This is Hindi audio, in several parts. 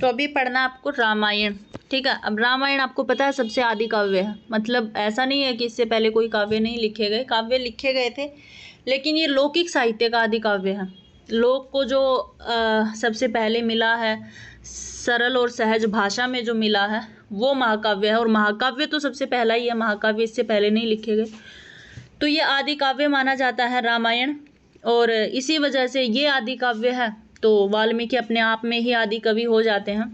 तो अभी पढ़ना आपको रामायण, ठीक है। अब रामायण आपको पता है सबसे आदि काव्य है, मतलब ऐसा नहीं है कि इससे पहले कोई काव्य नहीं लिखे गए, काव्य लिखे गए थे, लेकिन ये लौकिक साहित्य का आदि काव्य है। लोक को जो सबसे पहले मिला है, सरल और सहज भाषा में जो मिला है, वो महाकाव्य है। और महाकाव्य तो सबसे पहला ही है, महाकाव्य इससे पहले नहीं लिखे गए। तो ये आदि काव्य माना जाता है रामायण, और इसी वजह से ये आदि काव्य है। तो वाल्मीकि अपने आप में ही आदि कवि हो जाते हैं।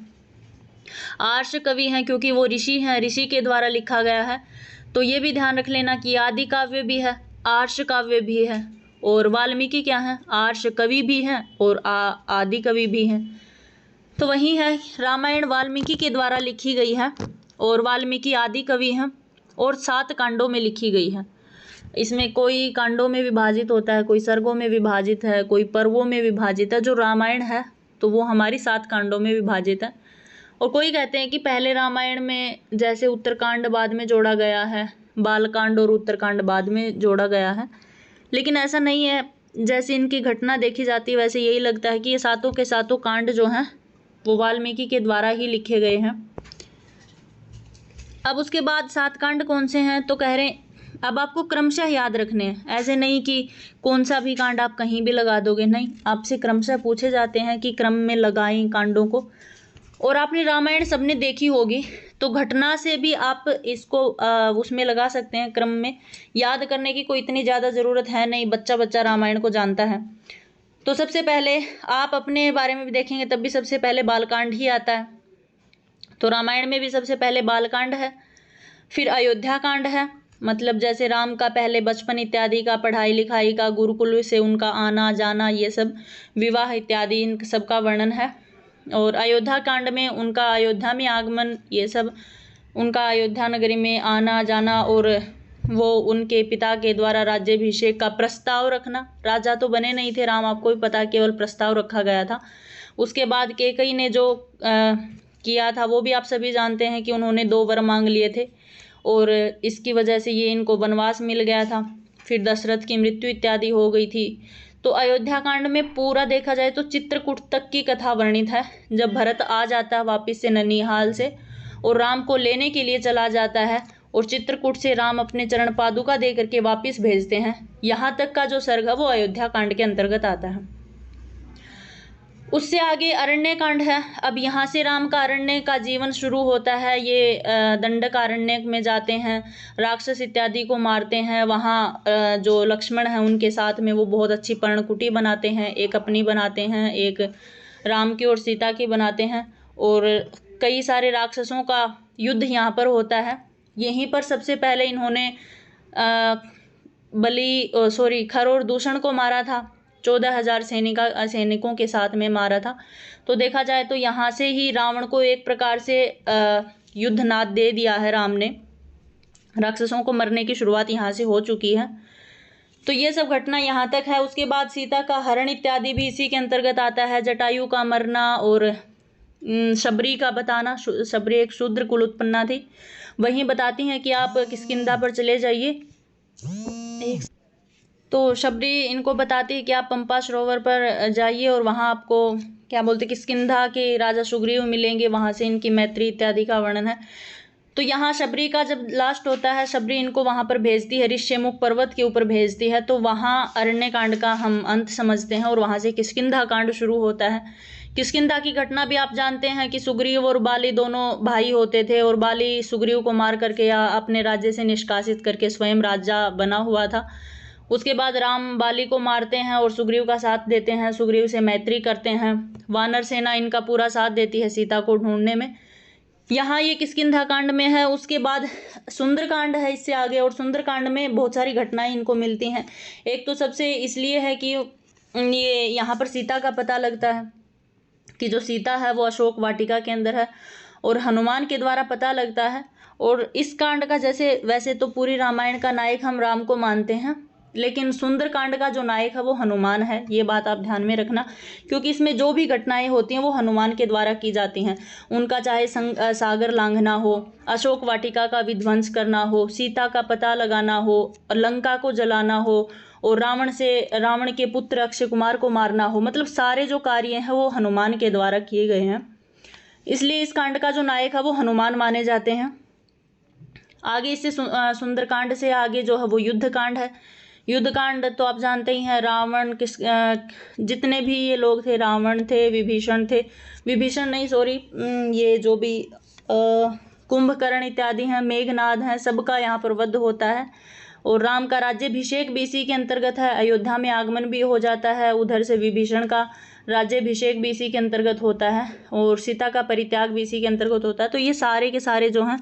आर्ष कवि हैं क्योंकि वो ऋषि हैं, ऋषि के द्वारा लिखा गया है। तो ये भी ध्यान रख लेना कि आदि काव्य भी है, आर्ष काव्य भी है, और वाल्मीकि क्या है, आर्ष कवि भी हैं और आदि कवि भी हैं। तो वही है, रामायण वाल्मीकि के द्वारा लिखी गई है और वाल्मीकि आदि कवि हैं और 7 कांडों में लिखी गई है। इसमें कोई कांडों में विभाजित होता है, कोई सर्गों में विभाजित है, कोई पर्वों में विभाजित है। जो रामायण है तो वो हमारी 7 कांडों में विभाजित है। और कोई कहते हैं कि पहले रामायण में जैसे उत्तरकांड बाद में जोड़ा गया है, बालकांड और उत्तरकांड बाद में जोड़ा गया है, लेकिन ऐसा नहीं है। जैसे इनकी घटना देखी जाती है वैसे यही लगता है कि ये 7 के 7 कांड जो हैं वो वाल्मीकि के द्वारा ही लिखे गए हैं। अब उसके बाद 7 कांड कौन से हैं, तो कह रहे हैं अब आपको क्रमशः याद रखने हैं। ऐसे नहीं कि कौन सा भी कांड आप कहीं भी लगा दोगे, नहीं, आपसे क्रमशः पूछे जाते हैं कि क्रम में लगाएं कांडों को। और आपने रामायण सबने देखी होगी, तो घटना से भी आप इसको उसमें लगा सकते हैं क्रम में। याद करने की कोई इतनी ज़्यादा ज़रूरत है नहीं, बच्चा बच्चा रामायण को जानता है। तो सबसे पहले आप अपने बारे में भी देखेंगे तब भी सबसे पहले बालकांड ही आता है। तो रामायण में भी सबसे पहले बालकांड है, फिर अयोध्या कांड है, मतलब जैसे राम का पहले बचपन इत्यादि का, पढ़ाई लिखाई का, गुरुकुल से उनका आना जाना, ये सब, विवाह इत्यादि, इन सब का वर्णन है। और अयोध्या कांड में उनका अयोध्या में आगमन, ये सब, उनका अयोध्या नगरी में आना जाना, और वो उनके पिता के द्वारा राज्याभिषेक का प्रस्ताव रखना। राजा तो बने नहीं थे राम, आपको भी पता, केवल प्रस्ताव रखा गया था। उसके बाद कैकेयी ने जो किया था वो भी आप सभी जानते हैं कि उन्होंने 2 वर मांग लिए थे और इसकी वजह से ये इनको वनवास मिल गया था। फिर दशरथ की मृत्यु इत्यादि हो गई थी। तो अयोध्या कांड में पूरा देखा जाए तो चित्रकूट तक की कथा वर्णित है। जब भरत आ जाता है वापस से ननिहाल से और राम को लेने के लिए चला जाता है, और चित्रकूट से राम अपने चरण पादुका दे करके वापस भेजते हैं, यहाँ तक का जो सर्ग है वो अयोध्या कांड के अंतर्गत आता है। उससे आगे अरण्य कांड है। अब यहाँ से राम का अरण्य का जीवन शुरू होता है। ये दंडकारण्य में जाते हैं, राक्षस इत्यादि को मारते हैं। वहाँ जो लक्ष्मण हैं उनके साथ में वो बहुत अच्छी पर्णकुटी बनाते हैं, एक अपनी बनाते हैं, एक राम की और सीता की बनाते हैं, और कई सारे राक्षसों का युद्ध यहाँ पर होता है। यहीं पर सबसे पहले इन्होंने खर और दूषण को मारा था, 14,000 सैनिकों के साथ में मारा था। तो देखा जाए तो यहाँ से ही रावण को एक प्रकार से युद्धनाद दे दिया है राम ने। राक्षसों को मरने की शुरुआत यहाँ से हो चुकी है। तो ये सब घटना यहाँ तक है। उसके बाद सीता का हरण इत्यादि भी इसी के अंतर्गत आता है। जटायु का मरना और शबरी का बताना। शबरी एक शूद्र कुल उत्पन्ना थी। वहीं बताती हैं कि आप किष्किंधा पर चले जाइए। तो शबरी इनको बताती है कि आप पंपा सरोवर पर जाइए और वहाँ आपको क्या बोलते किष्किंधा के राजा सुग्रीव मिलेंगे, वहाँ से इनकी मैत्री इत्यादि का वर्णन है। तो यहाँ शबरी का जब लास्ट होता है, शबरी इनको वहाँ पर भेजती है, ऋष्यमुख पर्वत के ऊपर भेजती है। तो वहाँ अरण्य कांड का हम अंत समझते हैं और वहाँ से किष्किंधा कांड शुरू होता है। किष्किंधा की घटना भी आप जानते हैं कि सुग्रीव और बाली दोनों भाई होते थे और बाली सुग्रीव को मार करके या अपने राज्य से निष्कासित करके स्वयं राजा बना हुआ था। उसके बाद राम बाली को मारते हैं और सुग्रीव का साथ देते हैं, सुग्रीव से मैत्री करते हैं। वानर सेना इनका पूरा साथ देती है सीता को ढूंढने में। यहाँ ये किष्किंधा कांड में है। उसके बाद सुंदरकांड है इससे आगे, और सुंदरकांड में बहुत सारी घटनाएं इनको मिलती हैं। एक तो सबसे इसलिए है कि ये यहाँ पर सीता का पता लगता है कि जो सीता है वो अशोक वाटिका के अंदर है, और हनुमान के द्वारा पता लगता है। और इस कांड का जैसे वैसे तो पूरी रामायण का नायक हम राम को मानते हैं, लेकिन सुंदरकांड का जो नायक है वो हनुमान है। ये बात आप ध्यान में रखना, क्योंकि इसमें जो भी घटनाएं होती हैं वो हनुमान के द्वारा की जाती हैं। उनका चाहे सागर लांघना हो, अशोक वाटिका का विध्वंस करना हो, सीता का पता लगाना हो, लंका को जलाना हो, और रावण के पुत्र अक्षय कुमार को मारना हो, मतलब सारे जो कार्य हैं वो हनुमान के द्वारा किए गए हैं। इसलिए इस कांड का जो नायक है वो हनुमान माने जाते हैं। आगे इससे सुंदरकांड से आगे जो है वो युद्ध कांड है। युद्ध कांड तो आप जानते ही हैं, रावण जितने भी ये लोग थे, रावण थे, विभीषण थे, विभीषण नहीं सॉरी, ये जो भी कुंभकर्ण इत्यादि हैं, मेघनाद हैं, सबका यहाँ पर वध होता है। और राम का राज्याभिषेक भी इसी के अंतर्गत है, अयोध्या में आगमन भी हो जाता है, उधर से विभीषण का राज्याभिषेक भी इसी के अंतर्गत होता है, और सीता का परित्याग भी इसी के अंतर्गत होता है। तो ये सारे के सारे जो हैं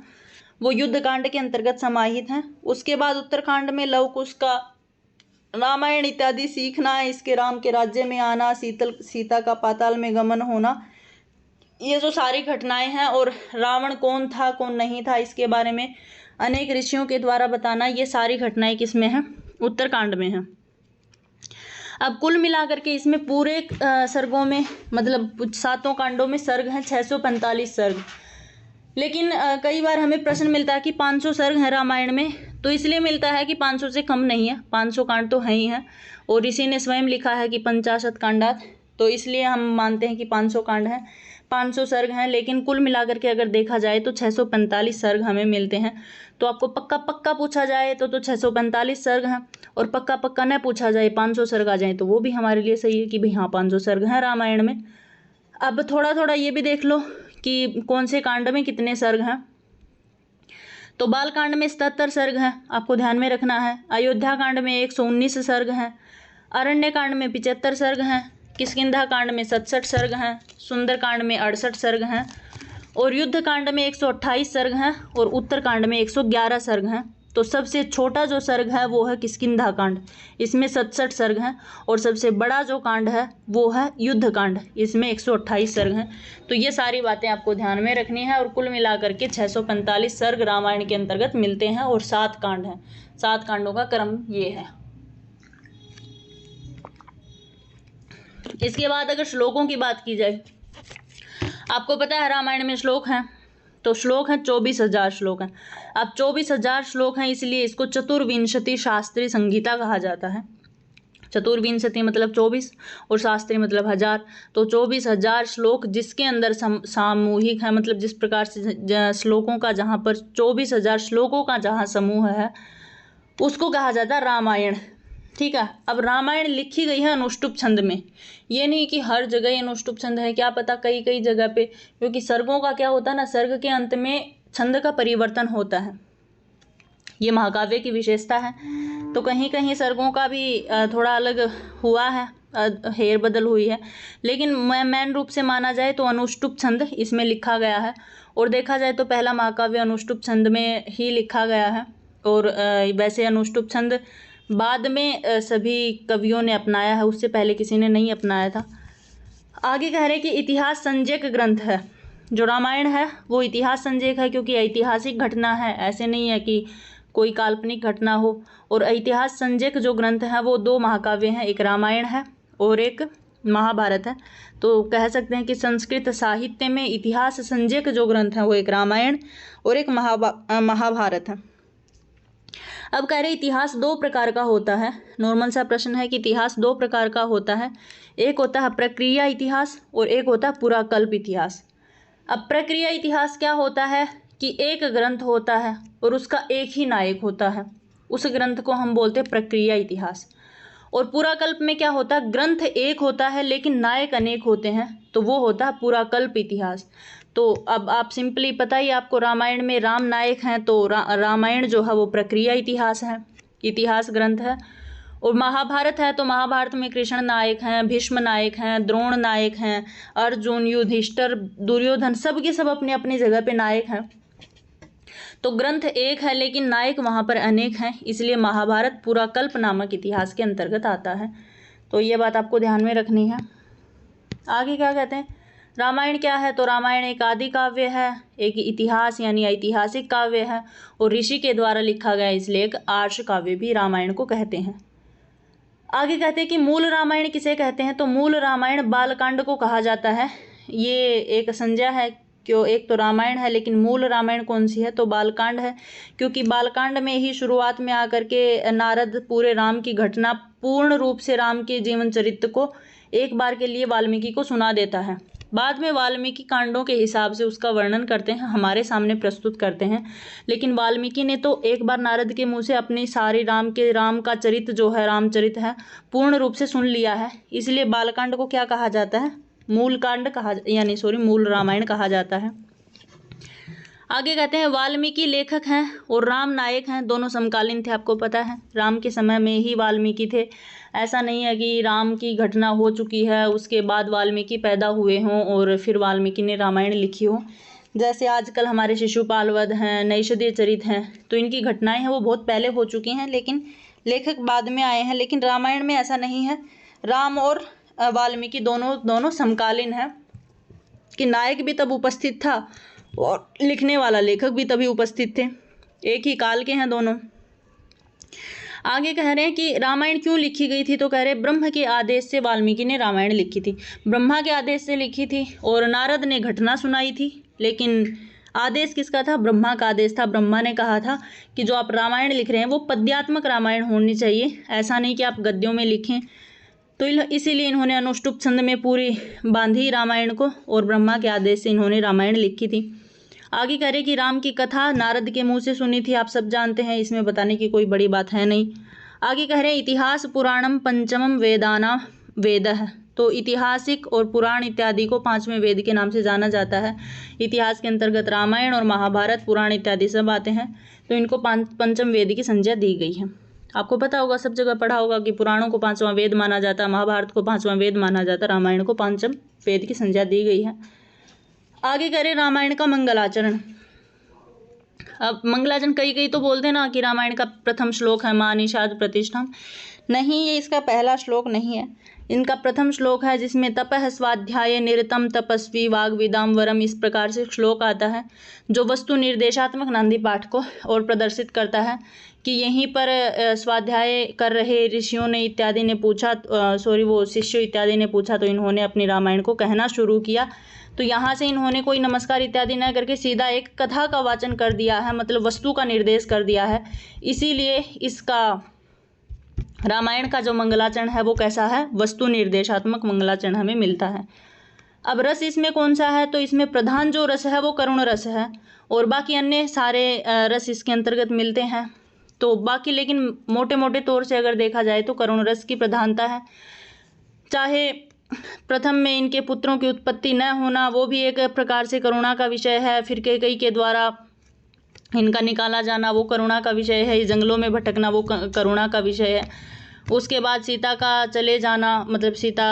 वो युद्ध कांड के अंतर्गत समाहित हैं। उसके बाद उत्तरकांड में लव कुश का रामायण इत्यादि सीखना है, इसके राम के राज्य में आना, सीता का पाताल में गमन होना, ये जो सारी घटनाएं हैं, और रावण कौन था कौन नहीं था इसके बारे में अनेक ऋषियों के द्वारा बताना, ये सारी घटनाएं किसमें हैं? उत्तरकांड में हैं। अब कुल मिलाकर के इसमें पूरे सर्गों में, मतलब 7 कांडों में सर्ग हैं 645 सर्ग। लेकिन कई बार हमें प्रश्न मिलता है कि 500 सर्ग हैं रामायण में, तो इसलिए मिलता है कि 500 से कम नहीं है, 500 कांड तो हैं ही हैं, और ऋषि ने स्वयं लिखा है कि 50 कांडात, तो इसलिए हम मानते हैं कि 500 कांड हैं, 500 सर्ग हैं। लेकिन कुल मिलाकर के अगर देखा जाए तो 645 सर्ग हमें मिलते हैं। तो आपको पक्का पूछा जाए तो 645 सर्ग हैं, और पक्का न पूछा जाए 500 सर्ग आ जाए तो वो भी हमारे लिए सही है कि भाई हाँ 500 सर्ग हैं रामायण में। अब थोड़ा ये भी देख लो कि कौन से कांड में कितने सर्ग हैं। तो बाल कांड में 77 सर्ग हैं, आपको ध्यान में रखना है। अयोध्या कांड में 119 सर्ग हैं, अरण्य कांड में 75 सर्ग हैं, किष्किंधा कांड में 67 सर्ग हैं, सुंदर कांड में 68 सर्ग हैं, और युद्ध कांड में 128 सर्ग हैं, और उत्तर कांड में 111 सर्ग हैं। तो सबसे छोटा जो सर्ग है वो है किष्किंधा कांड, इसमें 67 सर्ग हैं, और सबसे बड़ा जो कांड है वो है युद्ध कांड, इसमें 128 सर्ग हैं। तो ये सारी बातें आपको ध्यान में रखनी है, और कुल मिलाकर के 645 सर्ग रामायण के अंतर्गत मिलते हैं, और 7 कांड हैं। 7 कांडों का क्रम ये है। इसके बाद अगर श्लोकों की बात की जाए, आपको पता है रामायण में श्लोक हैं, तो श्लोक हैं 24,000 श्लोक हैं। अब 24,000 श्लोक हैं, इसलिए इसको चतुर्विंशति शास्त्रीय संहिता कहा जाता है। चतुर्विंशति मतलब 24 और शास्त्री मतलब 1000, तो 24,000 श्लोक जिसके अंदर सामूहिक है, मतलब जिस प्रकार से श्लोकों का जहाँ पर 24,000 श्लोकों का जहाँ समूह है उसको कहा जाता है रामायण। ठीक है। अब रामायण लिखी गई है अनुष्टुप छंद में, ये नहीं कि हर जगह अनुष्टुप छंद है, क्या पता कई जगह पे, क्योंकि सर्गों का क्या होता है ना, सर्ग के अंत में छंद का परिवर्तन होता है, ये महाकाव्य की विशेषता है। तो कहीं कहीं सर्गों का भी थोड़ा अलग हुआ है, हेर बदल हुई है, लेकिन मेन रूप से माना जाए तो अनुष्टुप छंद इसमें लिखा गया है। और देखा जाए तो पहला महाकाव्य अनुष्टुप छंद में ही लिखा गया है, और वैसे अनुष्टुप छंद बाद में सभी कवियों ने अपनाया है, उससे पहले किसी ने नहीं अपनाया था। आगे कह रहे कि इतिहास संजयक ग्रंथ है, जो रामायण है वो इतिहास संजयक है, क्योंकि ऐतिहासिक घटना है, ऐसे नहीं है कि कोई काल्पनिक घटना हो। और इतिहास संजयक जो ग्रंथ है वो 2 महाकाव्य हैं, एक रामायण है और एक महाभारत है। तो कह सकते हैं कि संस्कृत साहित्य में इतिहास संजयक जो ग्रंथ है वो एक रामायण और एक महाभारत है। अब कह रहे इतिहास 2 प्रकार का होता है। नॉर्मल सा प्रश्न है कि इतिहास 2 प्रकार का होता है, एक होता है प्रक्रिया इतिहास और एक होता है पुराकल्प इतिहास। अब प्रक्रिया इतिहास क्या होता है कि एक ग्रंथ होता है और उसका एक ही नायक होता है, उस ग्रंथ को हम बोलते हैं प्रक्रिया इतिहास। और पुराकल्प में क्या होता है, ग्रंथ एक होता है लेकिन नायक अनेक होते हैं, तो वो होता है पुराकल्प इतिहास। तो अब आप सिंपली पता ही आपको, रामायण में राम नायक हैं, तो रामायण जो है वो प्रक्रिया इतिहास है, इतिहास ग्रंथ है। और महाभारत है तो महाभारत में कृष्ण नायक हैं, भीष्म नायक हैं, द्रोण नायक हैं, अर्जुन, युधिष्ठिर, दुर्योधन, सब के सब अपने अपनी जगह पे नायक हैं। तो ग्रंथ एक है लेकिन नायक वहाँ पर अनेक हैं, इसलिए महाभारत पुराकल्प नामक इतिहास के अंतर्गत आता है। तो ये बात आपको ध्यान में रखनी है। आगे क्या कहते हैं, रामायण क्या है, तो रामायण एक आदि काव्य है, एक इतिहास यानी ऐतिहासिक काव्य है, और ऋषि के द्वारा लिखा गया, इसलिए एक आर्ष काव्य भी रामायण को कहते हैं। आगे कहते हैं कि मूल रामायण किसे कहते हैं, तो मूल रामायण बालकांड को कहा जाता है। ये एक संज्ञा है, क्यों, एक तो रामायण है लेकिन मूल रामायण कौन सी है, तो बालकांड है, क्योंकि बालकांड में ही शुरुआत में आकर के नारद पूरे राम की घटना, पूर्ण रूप से राम के जीवन चरित्र को एक बार के लिए वाल्मीकि को सुना देता है। बाद में वाल्मीकि कांडों के हिसाब से उसका वर्णन करते हैं, हमारे सामने प्रस्तुत करते हैं। लेकिन वाल्मीकि ने तो एक बार नारद के मुंह से अपनी सारी राम का चरित्र जो है, रामचरित है, पूर्ण रूप से सुन लिया है। इसलिए बालकांड को क्या कहा जाता है? मूल कांड कहा, यानी मूल रामायण कहा जाता है। आगे कहते हैं वाल्मीकि लेखक हैं और राम नायक हैं, दोनों समकालीन थे। आपको पता है राम के समय में ही वाल्मीकि थे। ऐसा नहीं है कि राम की घटना हो चुकी है उसके बाद वाल्मीकि पैदा हुए हों और फिर वाल्मीकि ने रामायण लिखी हो। जैसे आजकल हमारे शिशुपाल वध हैं, नैषधीय चरित हैं, तो इनकी घटनाएं हैं वो बहुत पहले हो चुकी हैं, लेकिन लेखक बाद में आए हैं। लेकिन रामायण में ऐसा नहीं है, राम और वाल्मीकि दोनों समकालीन हैं कि नायक भी तब उपस्थित था और लिखने वाला लेखक भी तभी उपस्थित थे, एक ही काल के हैं दोनों। आगे कह रहे हैं कि रामायण क्यों लिखी गई थी, तो कह रहे ब्रह्म के आदेश से वाल्मीकि ने रामायण लिखी थी। ब्रह्मा के आदेश से लिखी थी और नारद ने घटना सुनाई थी, लेकिन आदेश किसका था? ब्रह्मा का आदेश था। ब्रह्मा ने कहा था कि जो आप रामायण लिख रहे हैं वो पद्यात्मक रामायण होनी चाहिए, ऐसा नहीं कि आप गद्यों में लिखें। तो इसीलिए इन्होंने अनुष्टुप छंद में पूरी बांधी रामायण को और ब्रह्मा के आदेश से इन्होंने रामायण लिखी थी। आगे कह रहे कि राम की कथा नारद के मुंह से सुनी थी, आप सब जानते हैं, इसमें बताने की कोई बड़ी बात है नहीं। आगे कह रहे इतिहास पुराणम पंचमम वेदाना वेदः, तो ऐतिहासिक और पुराण इत्यादि को पांचवें वेद के नाम से जाना जाता है। इतिहास के अंतर्गत रामायण और महाभारत, पुराण इत्यादि सब आते हैं, तो इनको पंचम वेद की संज्ञा दी गई है। आपको पता होगा, सब जगह पढ़ा होगा कि पुराणों को पांचवां वेद माना जाता है, महाभारत को पांचवां वेद माना जाता है, रामायण को पंचम वेद की संज्ञा दी गई है। आगे करें रामायण का मंगलाचरण। अब मंगलाचरण कई तो बोलते हैं ना कि रामायण का प्रथम श्लोक है मां निषाद प्रतिष्ठा, नहीं, ये इसका पहला श्लोक नहीं है। इनका प्रथम श्लोक है जिसमें तपः स्वाध्याय निरतम तपस्वी वाग विदाम वरम, इस प्रकार से श्लोक आता है जो वस्तु निर्देशात्मक नांदी पाठ को और प्रदर्शित करता है कि यहीं पर स्वाध्याय कर रहे ऋषियों ने इत्यादि ने पूछा, वो शिष्यों इत्यादि ने पूछा, तो इन्होंने अपनी रामायण को कहना शुरू किया। तो यहाँ से इन्होंने कोई नमस्कार इत्यादि न करके सीधा एक कथा का वाचन कर दिया है, मतलब वस्तु का निर्देश कर दिया है। इसीलिए इसका रामायण का जो मंगलाचरण है वो कैसा है? वस्तु निर्देशात्मक मंगलाचरण हमें मिलता है। अब रस इसमें कौन सा है? तो इसमें प्रधान जो रस है वो करुण रस है और बाकी अन्य सारे रस इसके अंतर्गत मिलते हैं। तो बाकी लेकिन मोटे मोटे तौर से अगर देखा जाए तो करुण रस की प्रधानता है। चाहे प्रथम में इनके पुत्रों की उत्पत्ति न होना वो भी एक प्रकार से करुणा का विषय है, फिर कैकेयी के द्वारा इनका निकाला जाना वो करुणा का विषय है, जंगलों में भटकना वो करुणा का विषय है। उसके बाद सीता का चले जाना, मतलब सीता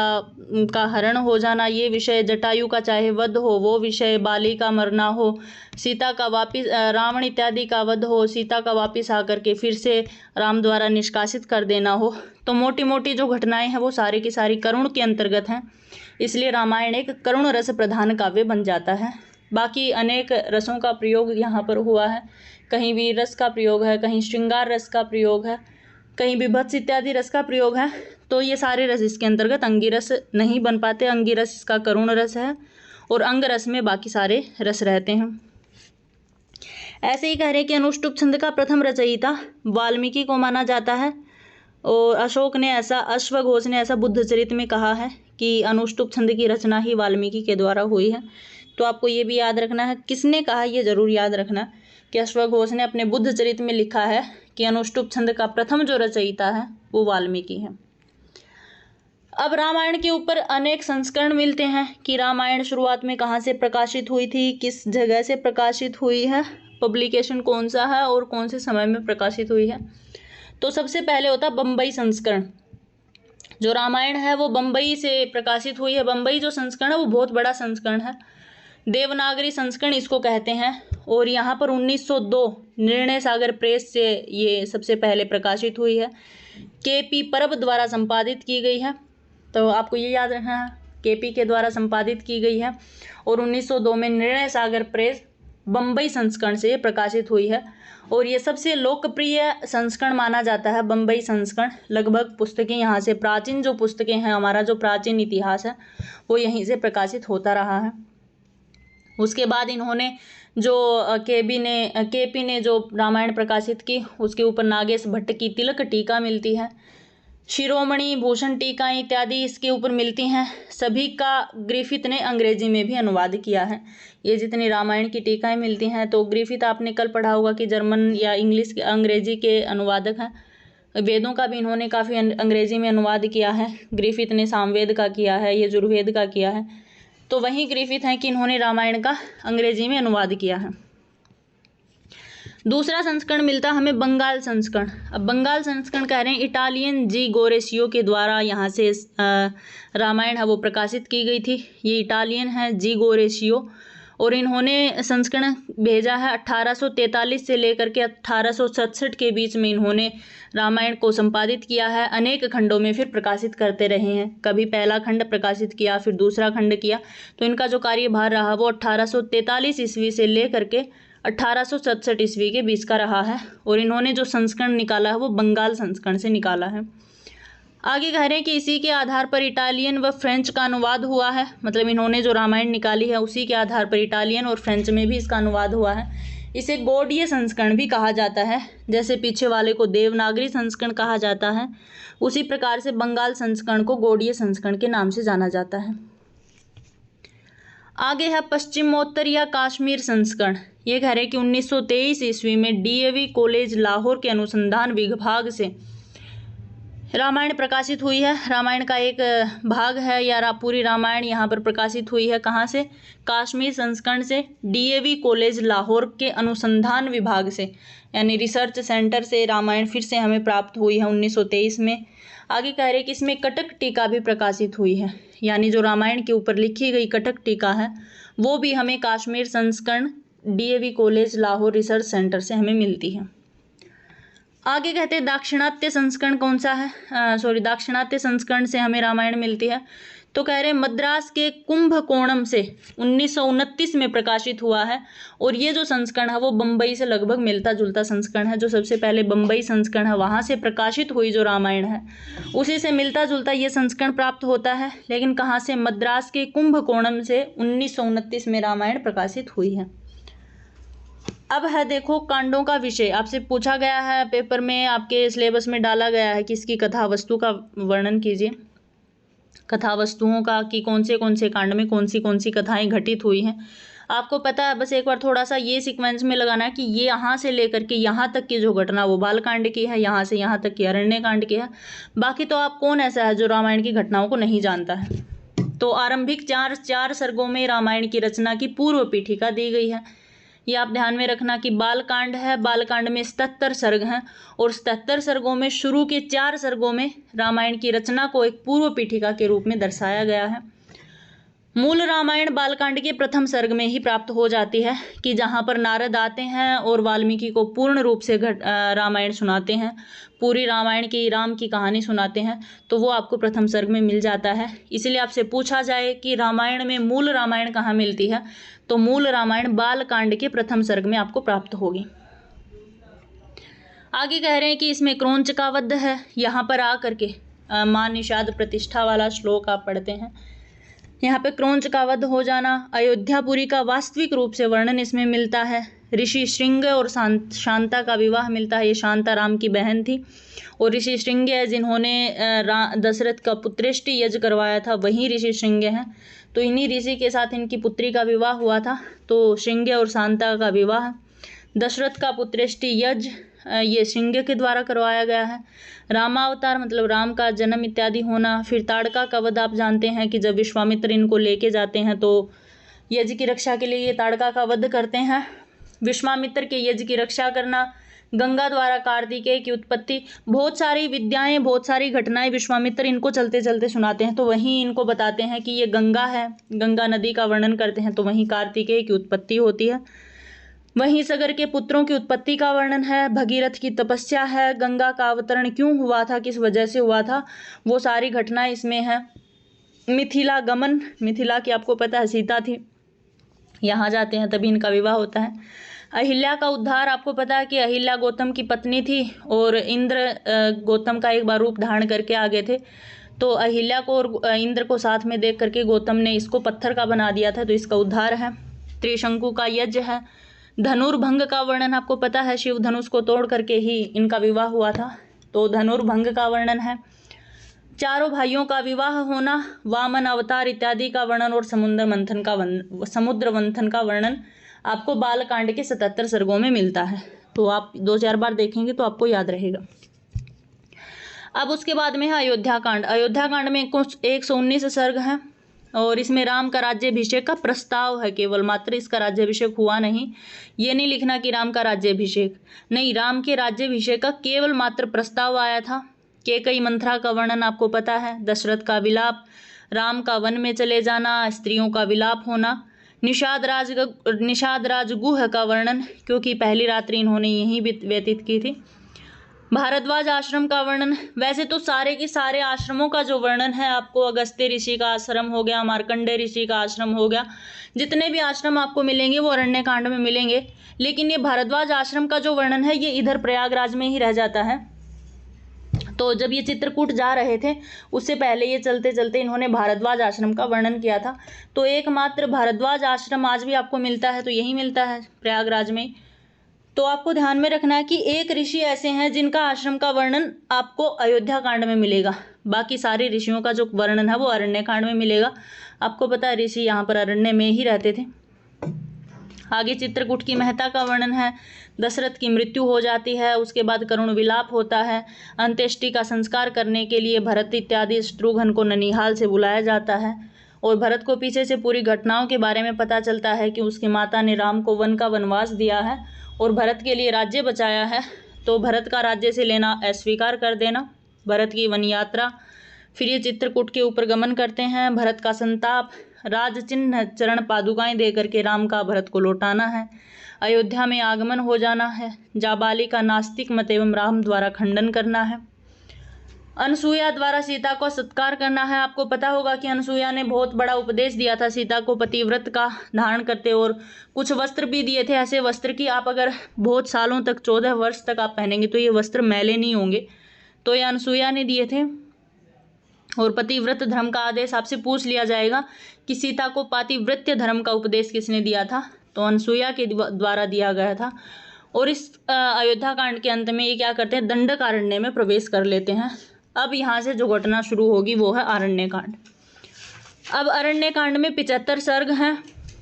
का हरण हो जाना ये विषय, जटायु का चाहे वध हो वो विषय, बाली का मरना हो, सीता का वापिस रावण इत्यादि का वध हो, सीता का वापिस आकर के फिर से राम द्वारा निष्कासित कर देना हो, तो मोटी मोटी जो घटनाएं हैं वो सारी की सारी करुण के अंतर्गत हैं। इसलिए रामायण एक करुण रस प्रधान काव्य बन जाता है। बाकी अनेक रसों का प्रयोग यहाँ पर हुआ है, कहीं वीर रस का प्रयोग है, कहीं श्रृंगार रस का प्रयोग है, कहीं बीभत्स इत्यादि रस का प्रयोग है। तो ये सारे रस इसके अंतर्गत अंगिरस नहीं बन पाते। अंगिरस इसका करुण रस है और अंग रस में बाकी सारे रस रहते हैं। ऐसे ही कह रहे कि अनुष्टुप छंद का प्रथम रचयिता वाल्मीकि को माना जाता है और अशोक ने ऐसा, अश्वघोष ने ऐसा बुद्ध चरित में कहा है कि अनुष्टुप छंद की रचना ही वाल्मीकि के द्वारा हुई है। तो आपको ये भी याद रखना है, किसने कहा ये जरूर याद रखना कि अश्वघोष ने अपने बुद्ध चरित में लिखा है कि अनुष्टुप छंद का प्रथम जो रचयिता है वो वाल्मीकि है। अब रामायण के ऊपर अनेक संस्करण मिलते हैं कि रामायण शुरुआत में कहाँ से प्रकाशित हुई थी, किस जगह से प्रकाशित हुई है, पब्लिकेशन कौन सा है और कौन से समय में प्रकाशित हुई है। तो सबसे पहले होता बम्बई संस्करण। जो रामायण है वो बम्बई से प्रकाशित हुई है। बम्बई जो संस्करण है वो बहुत बड़ा संस्करण है, देवनागरी संस्करण इसको कहते हैं, और यहाँ पर 1902 निर्णय सागर प्रेस से ये सबसे पहले प्रकाशित हुई है। केपी परब द्वारा संपादित की गई है, तो आपको ये याद रखना है केपी के द्वारा संपादित की गई है। और 1902 में निर्णय सागर प्रेस बम्बई संस्करण से प्रकाशित हुई है और ये सबसे लोकप्रिय संस्करण माना जाता है बम्बई संस्करण। लगभग पुस्तकें यहाँ से, प्राचीन जो पुस्तकें हैं, हमारा जो प्राचीन इतिहास है वो यहीं से प्रकाशित होता रहा है। उसके बाद इन्होंने जो केपी ने जो रामायण प्रकाशित की उसके ऊपर नागेश भट्ट की तिलक टीका मिलती है। शिरोमणि, भूषण टीका इत्यादि इसके ऊपर मिलती हैं। सभी का ग्रिफिथ ने अंग्रेजी में भी अनुवाद किया है। ये जितनी रामायण की टीकाएं मिलती हैं, तो ग्रिफिथ आपने कल पढ़ा होगा कि जर्मन या इंग्लिश के अंग्रेजी के अनुवादक हैं। वेदों का भी इन्होंने काफ़ी अंग्रेजी में अनुवाद किया है। ग्रिफिथ ने सामवेद का किया है, यजुर्वेद का किया है। तो वही ग्रिफिथ हैं कि इन्होंने रामायण का अंग्रेजी में अनुवाद किया है। दूसरा संस्करण मिलता हमें बंगाल संस्करण। अब बंगाल संस्करण कह रहे हैं इटालियन जी गोरेशियो के द्वारा यहाँ से रामायण है वो प्रकाशित की गई थी। ये इटालियन है जी गोरेशियो, और इन्होंने संस्करण भेजा है 1843 से लेकर के 1867 के बीच में इन्होंने रामायण को संपादित किया है। अनेक खंडों में फिर प्रकाशित करते रहे हैं। कभी पहला खंड प्रकाशित किया, फिर दूसरा खंड किया। तो इनका जो कार्यभार रहा वो 1843 ईस्वी से लेकर के 1867 ईस्वी के बीच का रहा है। और इन्होंने जो संस्करण निकाला है वो बंगाल संस्करण से निकाला है। आगे कह रहे हैं कि इसी के आधार पर इटालियन व फ्रेंच का अनुवाद हुआ है। मतलब इन्होंने जो रामायण निकाली है उसी के आधार पर इटालियन और फ्रेंच में भी इसका अनुवाद हुआ है। इसे गौड़ीय संस्करण भी कहा जाता है। जैसे पीछे वाले को देवनागरी संस्करण कहा जाता है, उसी प्रकार से बंगाल संस्करण को गौड़ीय संस्करण के नाम से जाना जाता है। आगे है पश्चिमोत्तर या कश्मीर संस्करण। ये कह रहे हैं कि 1923 ईस्वी में डीएवी कॉलेज लाहौर के अनुसंधान विभाग से रामायण प्रकाशित हुई है। रामायण का एक भाग है या पूरी रामायण यहाँ पर प्रकाशित हुई है। कहाँ से? कश्मीर संस्करण से, डीएवी कॉलेज लाहौर के अनुसंधान विभाग से, यानी रिसर्च सेंटर से रामायण फिर से हमें प्राप्त हुई है 1923 में। आगे कह रहे कि इसमें कटक टीका भी प्रकाशित हुई है, यानी जो रामायण के ऊपर लिखी गई कटक टीका है वो भी हमें कश्मीर संस्करण DAV college Lahore research centre से हमें मिलती है। आगे कहते हैं दाक्षिणात्य संस्करण कौन सा है? दाक्षिणात्य संस्करण से हमें रामायण मिलती है। तो कह रहे हैं मद्रास के कुंभकोणम से 1929 में प्रकाशित हुआ है। और ये जो संस्करण है वो बम्बई से लगभग मिलता जुलता संस्करण है। जो सबसे पहले बम्बई संस्करण है वहाँ से प्रकाशित हुई जो रामायण है उसी से मिलता जुलता ये संस्करण प्राप्त होता है। लेकिन कहाँ से? मद्रास के कुंभकोणम से 1929 में रामायण प्रकाशित हुई है। अब है देखो कांडों का विषय। आपसे पूछा गया है, पेपर में आपके सिलेबस में डाला गया है कि इसकी कथा वस्तु का वर्णन कीजिए। कथा वस्तुओं का कि कौन से कांड में कौन सी कथाएं घटित हुई हैं। आपको पता है, बस एक बार थोड़ा सा ये सीक्वेंस में लगाना है कि ये यहाँ से लेकर के यहाँ तक की जो घटना वो बालकांड की है, यहाँ से यहाँ तक की अरण्यकांड की है। बाकी तो आप कौन ऐसा है जो रामायण की घटनाओं को नहीं जानता है। तो आरंभिक चार सर्गों में रामायण की रचना की पूर्व पीठिका दी गई है। ये आप ध्यान में रखना कि बालकांड है, बालकांड में 77 सर्ग हैं और 77 सर्गों में शुरू के 4 सर्गों में रामायण की रचना को एक पूर्व पीठिका के रूप में दर्शाया गया है। मूल रामायण बालकांड के प्रथम सर्ग में ही प्राप्त हो जाती है कि जहाँ पर नारद आते हैं और वाल्मीकि को पूर्ण रूप से रामायण सुनाते हैं, पूरी रामायण की राम की कहानी सुनाते हैं, तो वो आपको प्रथम सर्ग में मिल जाता है। इसलिए आपसे पूछा जाए कि रामायण में मूल रामायण कहाँ मिलती है, तो मूल रामायण बालकांड के प्रथम सर्ग में आपको प्राप्त होगी। आगे कह रहे हैं कि इसमें क्रौंच का वध है। यहाँ पर आकर के मां निषाद प्रतिष्ठा वाला श्लोक आप पढ़ते हैं। यहाँ पे क्रौंच का वध हो जाना, अयोध्यापुरी का वास्तविक रूप से वर्णन इसमें मिलता है। ऋषि श्रृंग और शांता का विवाह मिलता है। ये शांता राम की बहन थी और ऋषि श्रृंग है जिन्होंने दशरथ का पुत्रेष्टि यज्ञ करवाया था, वही ऋषि श्रृंग हैं। तो इन्हीं ऋषि के साथ इनकी पुत्री का विवाह हुआ था। तो श्रृंग और शांता का विवाह, दशरथ का पुत्रेष्टि यज्ञ ये श्रृंग के द्वारा करवाया गया है। रामावतार मतलब राम का जन्म इत्यादि होना। फिर ताड़का का वध आप जानते हैं कि जब विश्वामित्र इनको लेके जाते हैं तो यज्ञ की रक्षा के लिए ये ताड़का का वध करते हैं। विश्वामित्र के यज्ञ की रक्षा करना, गंगा द्वारा कार्तिकेय की उत्पत्ति, बहुत सारी विद्याएं, बहुत सारी घटनाएं विश्वामित्र इनको चलते चलते सुनाते हैं। तो वहीं इनको बताते हैं कि ये गंगा है, गंगा नदी का वर्णन करते हैं, तो वहीं कार्तिकेय की उत्पत्ति होती है। वहीं सगर के पुत्रों की उत्पत्ति का वर्णन है। भगीरथ की तपस्या है, गंगा का अवतरण क्यों हुआ था, किस वजह से हुआ था, वो सारी घटनाएं इसमें है। मिथिला गमन, मिथिला की आपको पता है सीता थी, यहाँ जाते हैं तभी इनका विवाह होता है। अहिल्या का उद्धार, आपको पता है कि अहिल्या गौतम की पत्नी थी और इंद्र गौतम का एक बार रूप धारण करके आ गए थे। तो अहिल्या को और इंद्र को साथ में देख करके गौतम ने इसको पत्थर का बना दिया था, तो इसका उद्धार है। त्रिशंकु का यज्ञ है। धनुर्भंग का वर्णन आपको पता है, शिव धनुष को तोड़ करके ही इनका विवाह हुआ था, तो धनुर्भंग का वर्णन है। चारों भाइयों का विवाह होना, वामन अवतार इत्यादि का वर्णन और समुद्र मंथन का वर्णन आपको बालकांड के 77 सर्गों में मिलता है। तो आप 2-4 बार देखेंगे तो आपको याद रहेगा। अब उसके बाद में है अयोध्याकांड। अयोध्याकांड में कुछ 119 सर्ग हैं और इसमें राम का राज्याभिषेक का प्रस्ताव है केवल, मात्र इसका राज्याभिषेक हुआ नहीं। ये नहीं लिखना कि राम का राज्याभिषेक, नहीं, राम के राज्याभिषेक का केवल मात्र प्रस्ताव आया था। कैकेयी मंथरा का वर्णन आपको पता है, दशरथ का विलाप, राम का वन में चले जाना, स्त्रियों का विलाप होना, निषाद राजगुह का वर्णन, क्योंकि पहली रात्रि इन्होंने यहीं व्यतीत की थी। भारद्वाज आश्रम का वर्णन, वैसे तो सारे के सारे आश्रमों का जो वर्णन है आपको, अगस्त्य ऋषि का आश्रम हो गया, मार्कंडेय ऋषि का आश्रम हो गया, जितने भी आश्रम आपको मिलेंगे वो अरण्यकांड में मिलेंगे। लेकिन ये भारद्वाज आश्रम का जो वर्णन है ये इधर प्रयागराज में ही रह जाता है। तो जब ये चित्रकूट जा रहे थे उससे पहले ये चलते चलते इन्होंने भारद्वाज आश्रम का वर्णन किया था। तो एकमात्र भारद्वाज आश्रम आज भी आपको मिलता है तो यही मिलता है प्रयागराज में। तो आपको ध्यान में रखना है कि एक ऋषि ऐसे हैं जिनका आश्रम का वर्णन आपको अयोध्या कांड में मिलेगा, बाकी सारे ऋषियों का जो वर्णन है वो अरण्य कांड में मिलेगा। आपको पता है ऋषि यहाँ पर अरण्य में ही रहते थे। आगे चित्रकूट की महत्ता का वर्णन है, दशरथ की मृत्यु हो जाती है, उसके बाद करुण विलाप होता है, अंत्येष्टि का संस्कार करने के लिए भरत इत्यादि शत्रुघ्न को ननिहाल से बुलाया जाता है और भरत को पीछे से पूरी घटनाओं के बारे में पता चलता है कि उसकी माता ने राम को वन का वनवास दिया है और भरत के लिए राज्य बचाया है, तो भरत का राज्य से लेना अस्वीकार कर देना, भरत की वन यात्रा, फिर ये चित्रकूट के ऊपर गमन करते हैं, भरत का संताप, राज चिन्ह चरण पादुकाएं देकर के राम का भरत को लौटाना है, अयोध्या में आगमन हो जाना है, जाबाली का नास्तिक मत एवं राम द्वारा खंडन करना है, अनसुईया द्वारा सीता को सत्कार करना है। आपको पता होगा कि अनसुईया ने बहुत बड़ा उपदेश दिया था सीता को पतिव्रत का धारण करते और कुछ वस्त्र भी दिए थे, ऐसे वस्त्र की आप अगर बहुत सालों तक 14 वर्ष तक आप पहनेंगे तो ये वस्त्र मैले नहीं होंगे, तो ये अनसुईया ने दिए थे। और पतिव्रत धर्म का आदेश आपसे पूछ लिया जाएगा कि सीता को पातिव्रत्य धर्म का उपदेश किसने दिया था, तो अनसुईया के द्वारा दिया गया था। और इस अयोध्या कांड के अंत में ये क्या करते हैं, दंडकारण्य में प्रवेश कर लेते हैं। अब यहाँ से जो घटना शुरू होगी वो है अरण्य कांड। अब अरण्य कांड में 75 सर्ग हैं।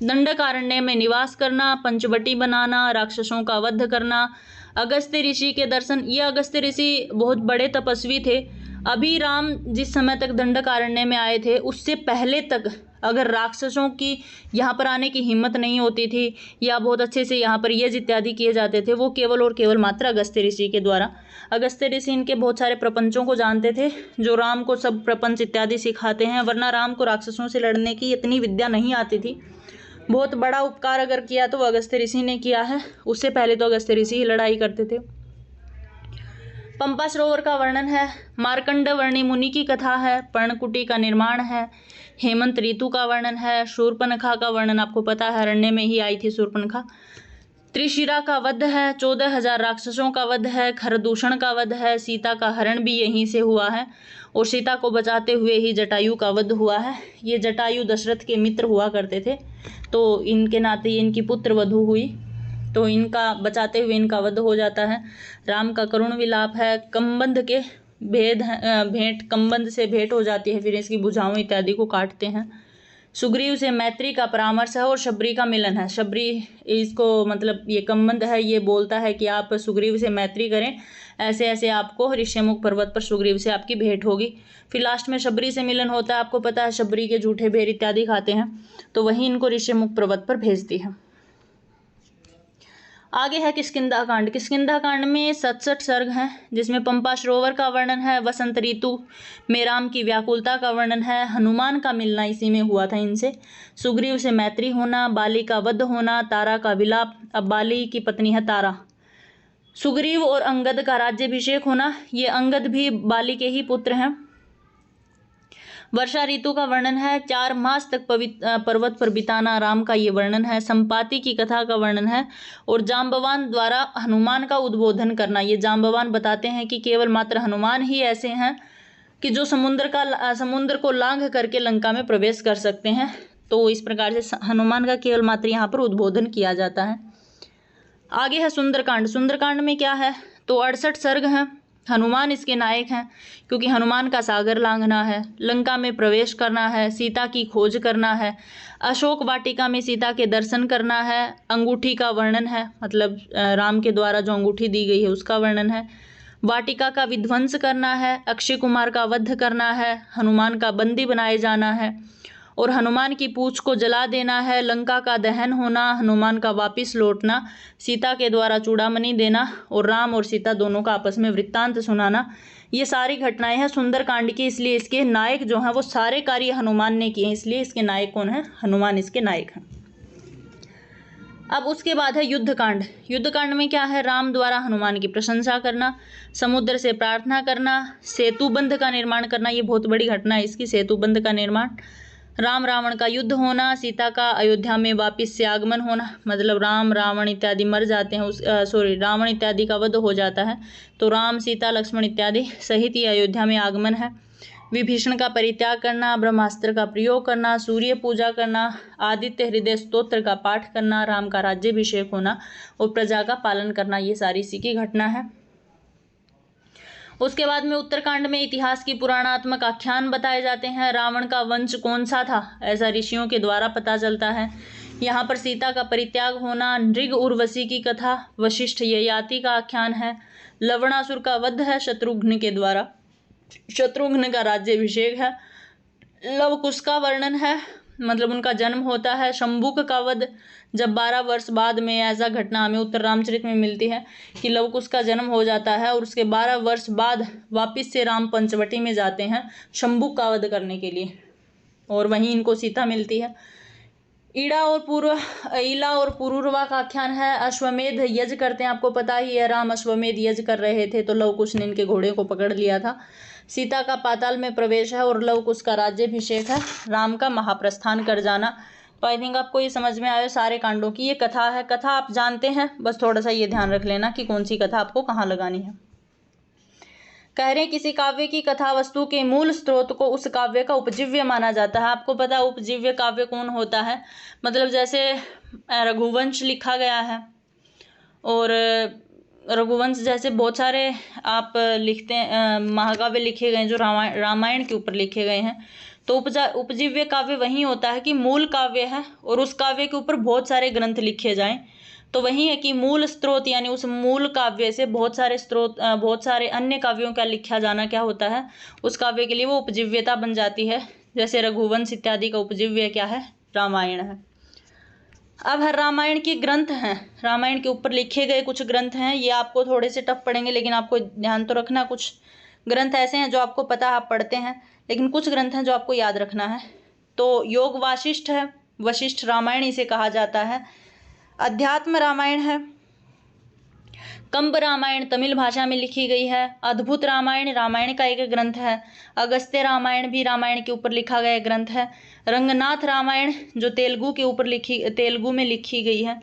दंडकारण्य में निवास करना, पंचवटी बनाना, राक्षसों का वध करना, अगस्त्य ऋषि के दर्शन। ये अगस्त्य ऋषि बहुत बड़े तपस्वी थे। अभी राम जिस समय तक दंडकारण्य में आए थे उससे पहले तक अगर राक्षसों की यहाँ पर आने की हिम्मत नहीं होती थी या बहुत अच्छे से यहाँ पर यज्ञ इत्यादि किए जाते थे, वो केवल और केवल मात्र अगस्त्य ऋषि के द्वारा। अगस्त्य ऋषि इनके बहुत सारे प्रपंचों को जानते थे, जो राम को सब प्रपंच इत्यादि सिखाते हैं, वरना राम को राक्षसों से लड़ने की इतनी विद्या नहीं आती थी। बहुत बड़ा उपकार अगर किया तो अगस्त्य ऋषि ने किया है, उससे पहले तो अगस्त्य ऋषि ही लड़ाई करते थे। पंपा सरोवर का वर्णन है, मार्कंड वर्णी मुनि की कथा है, पर्णकुटी का निर्माण है, हेमंत ऋतु का वर्णन है, शूर्पणखा का वर्णन आपको पता है अरण्य में ही आई थी शूर्पणखा, त्रिशिरा का वध है, 14,000 राक्षसों का वध है, खरदूषण का वध है, सीता का हरण भी यहीं से हुआ है और सीता को बचाते हुए ही जटायु का वध हुआ है। ये जटायु दशरथ के मित्र हुआ करते थे, तो इनके नाते इनकी पुत्र वधू हुई, तो इनका बचाते हुए इनका वध हो जाता है। राम का करुण विलाप है, कम्बंध के भेंट कम्बंध से भेंट हो जाती है, फिर इसकी भुजाओं इत्यादि को काटते हैं। सुग्रीव से मैत्री का परामर्श है और शबरी का मिलन है। शबरी इसको मतलब ये कम्बंध है, ये बोलता है कि आप सुग्रीव से मैत्री करें, ऐसे ऐसे आपको ऋष्यमुख पर्वत पर सुग्रीव से आपकी भेंट होगी। फिर लास्ट में शबरी से मिलन होता है। आपको पता है शबरी के झूठे भेड़ इत्यादि खाते हैं, तो वही इनको ऋष्यमुख पर्वत पर भेजती है। आगे है किष्किंधा कांड। किष्किंधा कांड में 67 सर्ग हैं, जिसमें पंपा सरोवर का वर्णन है, वसंत ऋतु में राम की व्याकुलता का वर्णन है, हनुमान का मिलना इसी में हुआ था इनसे, सुग्रीव से मैत्री होना, बाली का वध होना, तारा का विलाप। अब बाली की पत्नी है तारा, सुग्रीव और अंगद का राज्याभिषेक होना, ये अंगद भी बाली के ही पुत्र हैं। वर्षा ऋतु का वर्णन है, 4 मास तक पर्वत पर बिताना राम का ये वर्णन है, संपाति की कथा का वर्णन है और जाम्बवान द्वारा हनुमान का उद्बोधन करना। ये जाम्बवान बताते हैं कि केवल मात्र हनुमान ही ऐसे हैं कि जो समुद्र को लांघ करके लंका में प्रवेश कर सकते हैं, तो इस प्रकार से हनुमान का केवल मात्र यहाँ पर उद्बोधन किया जाता है। आगे है सुंदरकांड। सुंदरकांड में क्या है, तो 68 सर्ग हैं हनुमान इसके नायक हैं, क्योंकि हनुमान का सागर लांघना है, लंका में प्रवेश करना है, सीता की खोज करना है, अशोक वाटिका में सीता के दर्शन करना है, अंगूठी का वर्णन है, मतलब राम के द्वारा जो अंगूठी दी गई है उसका वर्णन है, वाटिका का विध्वंस करना है, अक्षय कुमार का वध करना है, हनुमान का बंदी बनाए जाना है और हनुमान की पूंछ को जला देना है, लंका का दहन होना, हनुमान का वापिस लौटना, सीता के द्वारा चूड़ामणि देना और राम और सीता दोनों का आपस में वृत्तांत सुनाना। ये सारी घटनाएं हैं सुंदरकांड की, इसलिए इसके नायक जो हैं वो सारे कार्य हनुमान ने किए हैं, इसलिए इसके नायक कौन है? हनुमान इसके नायक हैं। अब उसके बाद है युद्धकांड। युद्धकांड में क्या है? राम द्वारा हनुमान की प्रशंसा करना, समुद्र से प्रार्थना करना, सेतु बंध का निर्माण करना, ये बहुत बड़ी घटना है इसकी, सेतु बंध का निर्माण, राम रावण का युद्ध होना, सीता का अयोध्या में वापिस से आगमन होना, मतलब राम रावण इत्यादि मर जाते हैं, रावण इत्यादि का वध हो जाता है, तो राम सीता लक्ष्मण इत्यादि सहित ये अयोध्या में आगमन है। विभीषण का परित्याग करना, ब्रह्मास्त्र का प्रयोग करना, सूर्य पूजा करना, आदित्य हृदय स्तोत्र का पाठ करना, राम का राज्याभिषेक होना और प्रजा का पालन करना, ये सारी इसी की घटना है। उसके बाद में उत्तरकांड में इतिहास की पुराणात्मक आख्यान बताए जाते हैं। रावण का वंश कौन सा था, ऐसा ऋषियों के द्वारा पता चलता है। यहाँ पर सीता का परित्याग होना, नृग उर्वशी की कथा, वशिष्ठ ययाति का आख्यान है, लवणासुर का वध है शत्रुघ्न के द्वारा, शत्रुघ्न का राज्याभिषेक है, लव कुश का वर्णन है, मतलब उनका जन्म होता है, शंभुक का वध, जब 12 वर्ष बाद में ऐसा घटना हमें उत्तर रामचरित में मिलती है कि लव कुश का जन्म हो जाता है और उसके 12 वर्ष बाद वापिस से राम पंचवटी में जाते हैं शंभुक का वध करने के लिए और वहीं इनको सीता मिलती है। ईला और पुरूरवा का आख्यान है। अश्वमेध यज्ञ करते हैं, आपको पता ही है, राम अश्वमेध यज्ञ कर रहे थे तो लव कुश ने इनके घोड़े को पकड़ लिया था। सीता का पाताल में प्रवेश है और लव कुश का राज्याभिषेक है, राम का महाप्रस्थान कर जाना। तो आई थिंक आपको ये समझ में आया सारे कांडों की। ये कथा है, कथा आप जानते हैं, बस थोड़ा सा ये ध्यान रख लेना कि कौन सी कथा आपको कहाँ लगानी है। कह रहे हैं किसी काव्य की कथा वस्तु के मूल स्रोत को उस काव्य का उपजीव्य माना जाता है। आपको पता है उपजीव्य काव्य कौन होता है, मतलब जैसे रघुवंश लिखा गया है और रघुवंश जैसे बहुत सारे आप लिखते हैं महाकाव्य लिखे गए जो रामायण के ऊपर लिखे गए हैं, तो उपजीव्य काव्य वही होता है कि मूल काव्य है और उस काव्य के ऊपर बहुत सारे ग्रंथ लिखे जाएं, तो वही है कि मूल स्रोत यानी उस मूल काव्य से बहुत सारे अन्य काव्यों का लिखा जाना क्या होता है, उस काव्य के लिए वो उपजीव्यता बन जाती है। जैसे रघुवंश इत्यादि का उपजीव्य क्या है? रामायण है। अब हर रामायण के ग्रंथ हैं, रामायण के ऊपर लिखे गए कुछ ग्रंथ हैं, ये आपको थोड़े से टफ पड़ेंगे लेकिन आपको ध्यान तो रखना। कुछ ग्रंथ ऐसे हैं जो आपको पता आप पढ़ते हैं, लेकिन कुछ ग्रंथ हैं जो आपको याद रखना है। तो योग वासिष्ठ है, वशिष्ठ रामायण इसे कहा जाता है। अध्यात्म रामायण है, कंब रामायण तमिल भाषा में लिखी गई है। अद्भुत रामायण रामायण का एक ग्रंथ है। अगस्त्य रामायण भी रामायण के ऊपर लिखा गया ग्रंथ है। रंगनाथ रामायण जो तेलुगु में लिखी गई है।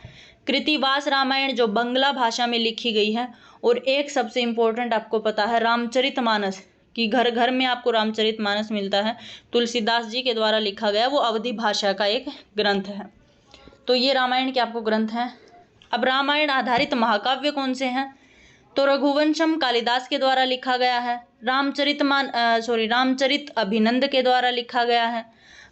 कृतिवास रामायण जो बंगला भाषा में लिखी गई है। और एक सबसे इम्पोर्टेंट आपको पता है रामचरितमानस, कि घर घर में आपको रामचरितमानस मिलता है, तुलसीदास जी के द्वारा लिखा गया, वो अवधी भाषा का एक ग्रंथ है। तो ये रामायण के आपको ग्रंथ हैं। अब रामायण आधारित महाकाव्य कौन से हैं? तो रघुवंशम कालिदास के द्वारा लिखा गया है। रामचरित अभिनंद के द्वारा लिखा गया है।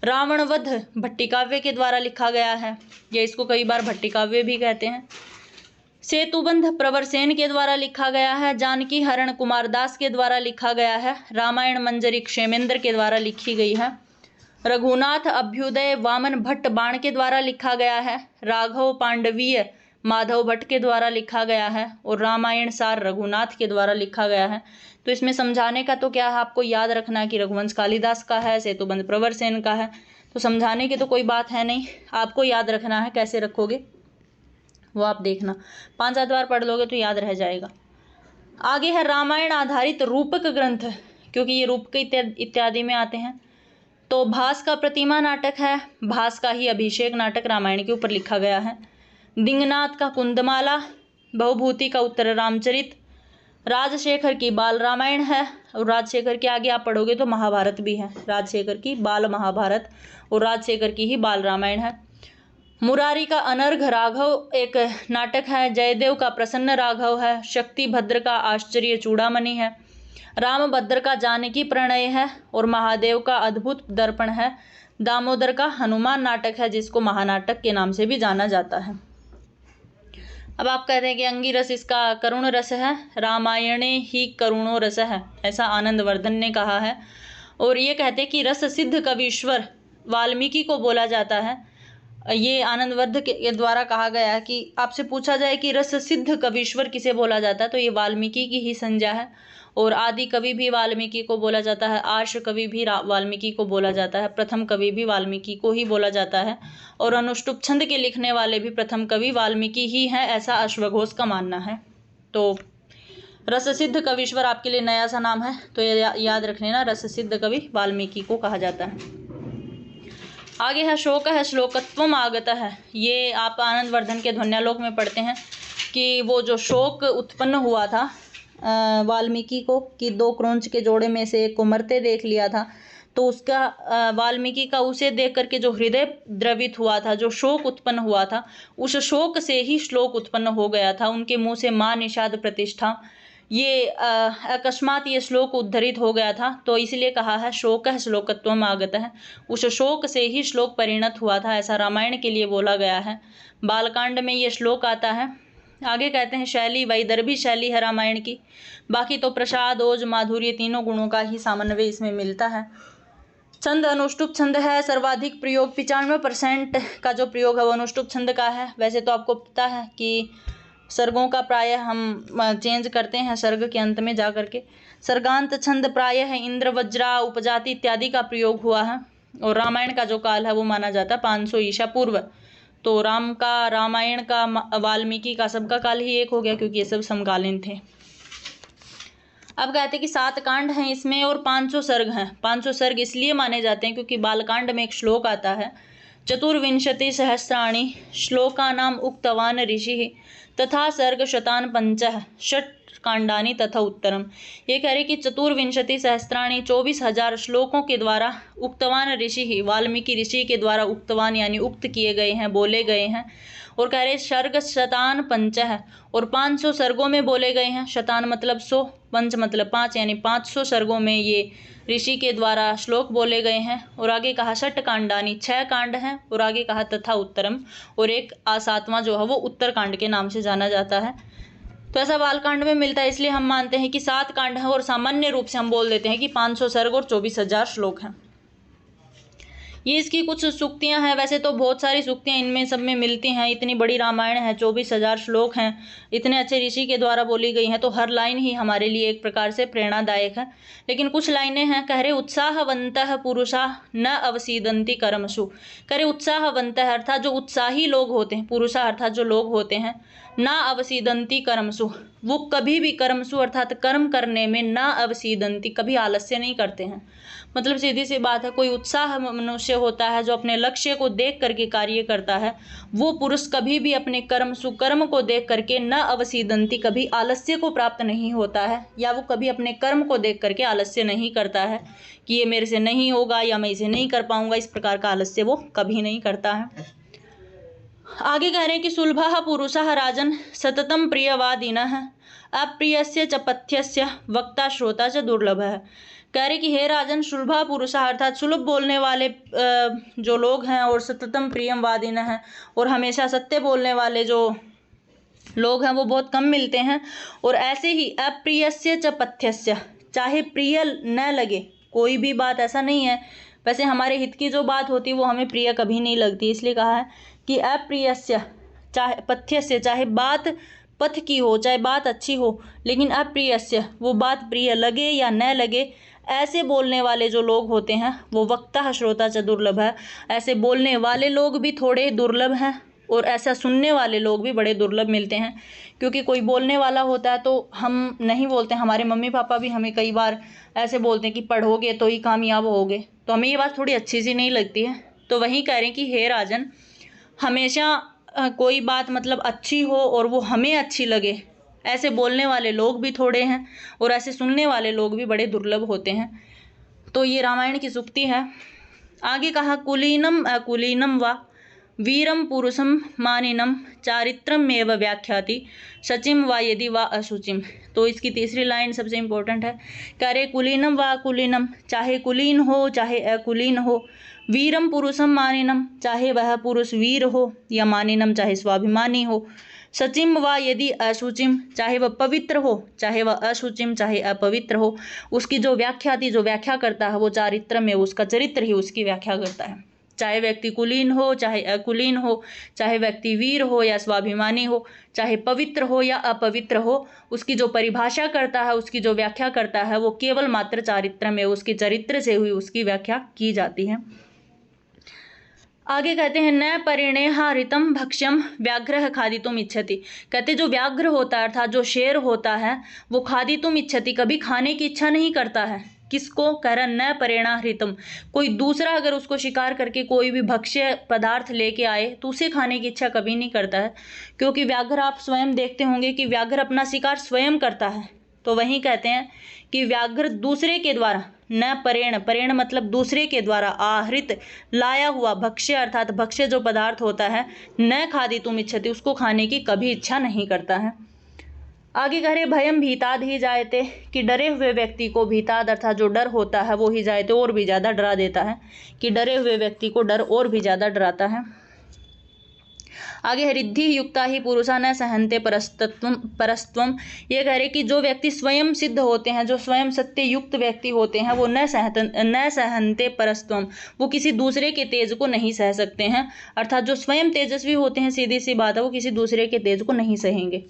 रावण वध भट्टिकाव्य के द्वारा लिखा गया है, या इसको कई बार भट्टिकाव्य भी कहते हैं। सेतुबंध प्रवरसेन के द्वारा लिखा गया है। जानकी हरण कुमारदास के द्वारा लिखा गया है। रामायण मंजरी क्षेमेंद्र के द्वारा लिखी गई है। रघुनाथ अभ्युदय वामन भट्ट बाण के द्वारा लिखा गया है। राघव पांडवीय माधव भट्ट के द्वारा लिखा गया है। और रामायण सार रघुनाथ के द्वारा लिखा गया है। तो इसमें समझाने का तो क्या है, आपको याद रखना है कि रघुवंश कालिदास का है, सेतुबंध प्रवरसेन का है, तो समझाने की तो कोई बात है नहीं, आपको याद रखना है। कैसे रखोगे वो आप देखना, 5-7 बार पढ़ लोगे तो याद रह जाएगा। आगे है रामायण आधारित रूपक ग्रंथ, क्योंकि ये रूपक इत्यादि में आते हैं। तो भास का प्रतिमा नाटक है, भास का ही अभिषेक नाटक रामायण के ऊपर लिखा गया है। दिंगनाथ का कुंदमाला, बहुभूति का उत्तर रामचरित, राजशेखर की बाल रामायण है। और राजशेखर के आगे आप पढ़ोगे तो महाभारत भी है, राजशेखर की बाल महाभारत और राजशेखर की ही बाल रामायण है। मुरारी का अनर्घ राघव एक नाटक है। जयदेव का प्रसन्न राघव है। शक्ति भद्र का आश्चर्य चूड़ामणि है। रामभद्र का जानकी प्रणय है और महादेव का अद्भुत दर्पण है। दामोदर का हनुमान नाटक है जिसको महानाटक के नाम से भी जाना जाता है। अब आप कहते हैं कि अंगिरस इसका करुण रस है, रामायणे ही करुणो रस है, ऐसा आनंदवर्धन ने कहा है। और ये कहते हैं कि रस सिद्ध कवीश्वर वाल्मीकि को बोला जाता है। ये आनंदवर्धन के द्वारा कहा गया है कि आपसे पूछा जाए कि रस सिद्ध कवीश्वर किसे बोला जाता है तो ये वाल्मीकि की ही संज्ञा है। और आदि कवि भी वाल्मीकि को बोला जाता है, आर्ष कवि भी वाल्मीकि को बोला जाता है, प्रथम कवि भी वाल्मीकि को ही बोला जाता है और अनुष्टुप छंद के लिखने वाले भी प्रथम कवि वाल्मीकि ही हैं, ऐसा अश्वघोष का मानना है। तो रस सिद्ध कवीश्वर आपके लिए नया सा नाम है, तो ये याद रख लेना, रस सिद्ध कवि वाल्मीकि को कहा जाता है। आगे है शोक है श्लोकत्वम आगत है। ये आप आनंदवर्धन के ध्वन्यालोक में पढ़ते हैं कि वो जो शोक उत्पन्न हुआ था वाल्मीकि को कि 2 क्रौंच के जोड़े में से एक को मरते देख लिया था, तो उसका वाल्मीकि का उसे देख करके जो हृदय द्रवित हुआ था, जो शोक उत्पन्न हुआ था, उस शोक से ही श्लोक उत्पन्न हो गया था। उनके मुंह से मां निषाद प्रतिष्ठा, ये अकस्मात ये श्लोक उद्धरित हो गया था, तो इसलिए कहा है शोक है श्लोकत्वम आगत है। उस शोक से ही श्लोक परिणत हुआ था, ऐसा रामायण के लिए बोला गया है। बालकांड में ये श्लोक आता है। आगे कहते हैं शैली वैदर्भी शैली है रामायण की। बाकी तो प्रसाद ओज माधुर्य तीनों गुणों का ही समन्वय इसमें मिलता है। छंद अनुष्टुप छंद है, सर्वाधिक प्रयोग 95% का जो प्रयोग है वो अनुष्टुप छंद का है। वैसे तो आपको पता है कि सर्गों का प्रायः हम चेंज करते हैं सर्ग के अंत में जा करके। सर्गांत छंद प्रायः इंद्र वज्रा उपजाति इत्यादि का प्रयोग हुआ है। और रामायण का जो काल है वो माना जाता है 500 ईसा पूर्व। तो राम का, रामायण का, वाल्मीकि का, सबका काल ही एक हो गया क्योंकि ये सब समकालीन थे। अब कहते हैं कि 7 कांड हैं इसमें और 500 सर्ग हैं। 500 सर्ग इसलिए माने जाते हैं क्योंकि बालकांड में एक श्लोक आता है, चतुर्विंशति सहस्राणि श्लोकानाम उक्तवान ऋषि तथा सर्ग शतान 5 षट कांडानी तथा उत्तरम। ये कह रहे कि चतुर्विंशति सहस्त्राणी 24,000 श्लोकों के द्वारा उक्तवान ऋषि ही, वाल्मीकि ऋषि के द्वारा उक्तवान यानी उक्त किए गए हैं, बोले गए हैं। और कह रहे सर्ग शतान 5 है और 500 सर्गों में बोले गए हैं। शतान मतलब 100, पंच मतलब 5, यानी 500 सर्गों में ये ऋषि के द्वारा श्लोक बोले गए हैं। और आगे कहा षट कांडानी 6 कांड हैं और आगे कहा तथा उत्तरम, और एक 7वां जो है वो उत्तर कांड के नाम से जाना जाता है। तो ऐसा बालकांड में मिलता है, इसलिए हम मानते हैं कि 7 कांड हैं और सामान्य रूप से हम बोल देते हैं कि 500 सर्ग और 24,000 श्लोक हैं। ये इसकी कुछ सूक्तियां हैं। वैसे तो बहुत सारी सूक्तियां इनमें सब में मिलती हैं। इतनी बड़ी रामायण है, 24,000 श्लोक हैं, इतने अच्छे ऋषि के द्वारा बोली गई हैं, तो हर लाइन ही हमारे लिए एक प्रकार से प्रेरणादायक है। लेकिन कुछ लाइनें हैं, कह रहे उत्साहवंतः पुरुषा न अवसीदन्ति कर्मसु। कह रहे उत्साहवंतः अर्थात जो उत्साही लोग होते हैं, पुरुषा अर्थात जो लोग होते हैं, ना अवसीदन्ति कर्मसु, वो कभी भी कर्मसु अर्थात कर्म करने में ना अवसीदन्ति, कभी आलस्य नहीं करते हैं। मतलब सीधी सी बात है, कोई उत्साह मनुष्य होता है जो अपने लक्ष्य को देख करके कार्य करता है, वो पुरुष कभी भी अपने कर्म सुकर्म को देख करके न अवसीदन्ति, कभी आलस्य को प्राप्त नहीं होता है, या वो कभी अपने कर्म को देख करके आलस्य नहीं करता है कि ये मेरे से नहीं होगा या मैं इसे नहीं कर पाऊंगा। इस प्रकार का आलस्य वो कभी नहीं करता है। आगे कह रहे हैं कि सुलभः पुरुषः राजन सततम प्रियवादिनः अप्रियस्य च पथ्यस्य वक्ता श्रोता च दुर्लभः। कह रहे कि हे राजन, सुलभा पुरुषः अर्थात सुलभ बोलने वाले जो लोग हैं और सततम प्रियमवादिन हैं और हमेशा सत्य बोलने वाले जो लोग हैं वो बहुत कम मिलते हैं। और ऐसे ही अप्रियस्य च पथ्यस्य, चाहे प्रिय न लगे कोई भी बात, ऐसा नहीं है, वैसे हमारे हित की जो बात होती है वो हमें प्रिय कभी नहीं लगती, इसलिए कहा है कि अप्रियस्य चाहे पथ्यस्य, चाहे बात पथ की हो, चाहे बात अच्छी हो, लेकिन अप्रियस्य वो बात प्रिय लगे या न लगे, ऐसे बोलने वाले जो लोग होते हैं वो वक्ता श्रोता च दुर्लभ है। ऐसे बोलने वाले लोग भी थोड़े दुर्लभ हैं और ऐसा सुनने वाले लोग भी बड़े दुर्लभ मिलते हैं। क्योंकि कोई बोलने वाला होता है तो हम नहीं बोलते, हमारे मम्मी पापा भी हमें कई बार ऐसे बोलते हैं कि पढ़ोगे तो ही कामयाब होगे, तो हमें ये बात थोड़ी अच्छी सी नहीं लगती है। तो वही कह रहे हैं कि हे राजन, हमेशा कोई बात मतलब अच्छी हो और वो हमें अच्छी लगे, ऐसे बोलने वाले लोग भी थोड़े हैं और ऐसे सुनने वाले लोग भी बड़े दुर्लभ होते हैं। तो ये रामायण की सूक्ति है। आगे कहा कुलीनम अकुलीनम वा वीरम पुरुषम मानिनम चारित्रमेव व्याख्याति शचिम व यदि व अशुचिम। तो इसकी तीसरी लाइन सबसे इम्पोर्टेंट है। कह रहे कुलीनम व कुलीनम, चाहे कुलीन हो चाहे अकुलीन हो, वीरम पुरुषम मानिनम, चाहे वह पुरुष वीर हो या मानिनम चाहे स्वाभिमानी हो, शचिम व यदि अशुचिम, चाहे वह पवित्र हो चाहे वह अशुचिम चाहे अपवित्र हो, उसकी जो व्याख्या थी, जो व्याख्या करता है वो चारित्र में, उसका चरित्र ही उसकी व्याख्या करता है। चाहे व्यक्ति कुलीन हो चाहे अकुलीन हो, चाहे व्यक्ति वीर हो या स्वाभिमानी हो, चाहे पवित्र हो या अपवित्र हो, उसकी जो परिभाषा करता है, उसकी जो व्याख्या करता है वो केवल मात्र चारित्र में, उसके चरित्र से हुई उसकी व्याख्या की जाती है। आगे कहते हैं न परिणेहारितम भक्ष्यम व्याघ्र खादितुम इच्छति। कहते जो व्याघ्र होता है अर्थात जो शेर होता है वो खादितुम इच्छति, कभी खाने की इच्छा नहीं करता है। किसको कह रहा? न परिणाहृतम, कोई दूसरा अगर उसको शिकार करके कोई भी भक्ष्य पदार्थ लेके आए तो उसे खाने की इच्छा कभी नहीं करता है, क्योंकि व्याघ्र आप स्वयं देखते होंगे कि व्याघ्र अपना शिकार स्वयं करता है। तो वहीं कहते हैं कि व्याघ्र दूसरे के द्वारा, न परेण, परेण मतलब दूसरे के द्वारा आहृत लाया हुआ भक्ष्य अर्थात भक्ष्य जो पदार्थ होता है, न खादितुम इच्छति, उसको खाने की कभी इच्छा नहीं करता है। आगे कह रहे भयम भीताद ही जायते, कि डरे हुए व्यक्ति को भीताद अर्थात जो डर होता है वो ही जायते और भी ज़्यादा डरा देता है, कि डरे हुए व्यक्ति को डर और भी ज़्यादा डराता है। आगे है रिद्धि युक्ता ही पुरुषा न सहन्ते परस्तत्वम। ये कह रहे कि जो व्यक्ति स्वयं सिद्ध होते हैं, जो स्वयं सत्य युक्त व्यक्ति होते हैं, वो न सहन्ते परस्तत्वम, वो किसी दूसरे के तेज को नहीं सह सकते हैं। अर्थात जो स्वयं तेजस्वी होते हैं, सीधी सी बात है, वो किसी दूसरे के तेज को नहीं सहेंगे।